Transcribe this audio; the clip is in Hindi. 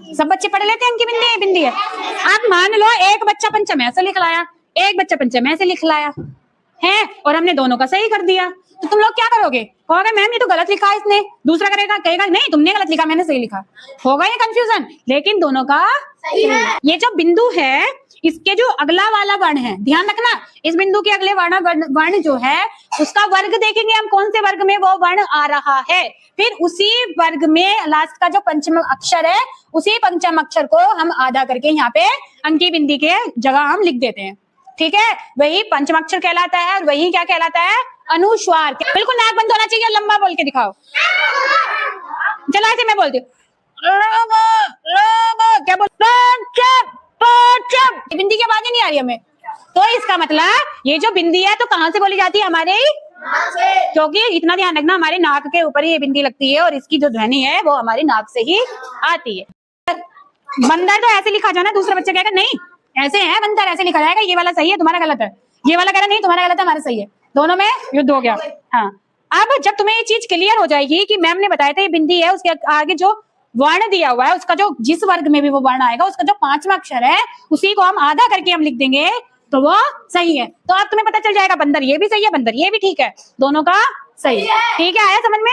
सब बच्चे पढ़ लेते हैं अंकी बिंदी बिंदी है। आप मान लो एक बच्चा पंचम ऐसे लिख लाया, एक बच्चा पंचम ऐसे लिख लाया है, और हमने दोनों का सही कर दिया, तो तुम लोग क्या करोगे? कहोगे मैम ये तो गलत लिखा है इसने। दूसरा करेगा कहेगा नहीं तुमने गलत लिखा, मैंने सही लिखा। होगा ये कंफ्यूजन, लेकिन दोनों का सही है। ये जो बिंदु है इसके जो अगला वाला वर्ण है, ध्यान रखना, इस बिंदु के अगले वर्ण जो है उसका वर्ग देखेंगे हम, कौन से वर्ग में वो वर्ण आ रहा है। फिर उसी वर्ग में लास्ट का जो पंचम अक्षर है, उसी पंचम अक्षर को हम आधा करके यहाँ पे अंकी बिंदी के जगह हम लिख देते हैं। ठीक है, वही पंचम अक्षर कहलाता है, और वही क्या कहलाता है? अनुस्वार। बिल्कुल नाक बंद होना चाहिए, लंबा बोल के दिखाओ। चलो ऐसे मैं बोलती हूँ, क्या बोल, बिंदी की आवाज नहीं आ रही हमें, तो इसका मतलब ये जो बिंदी है तो कहाँ से बोली जाती है? हमारे, क्योंकि इतना ध्यान रखना हमारे नाक के ऊपर ही ये बिंदी लगती है, और इसकी जो ध्वनि है वो हमारी नाक से ही आती है। बंदर तो ऐसे लिखा जाना, दूसरा बच्चा कहेगा नहीं ऐसे है बंदर, ऐसे लिखा जाएगा, ये वाला सही है तुम्हारा गलत है, ये वाला कह रहा नहीं तुम्हारा गलत है हमारा सही है, दोनों में युद्ध हो गया। हाँ, अब जब तुम्हें ये चीज क्लियर हो जाएगी कि मैम ने बताया था ये बिंदी है, उसके आगे जो वर्ण दिया हुआ है उसका जो जिस वर्ग में भी वो वर्ण आएगा उसका जो पांचवा अक्षर है उसी को हम आधा करके हम लिख देंगे, तो वो सही है। तो अब तुम्हें पता चल जाएगा बंदर ये भी सही है, बंदर ये भी ठीक है, दोनों का सही है। ठीक है, आया समझ में?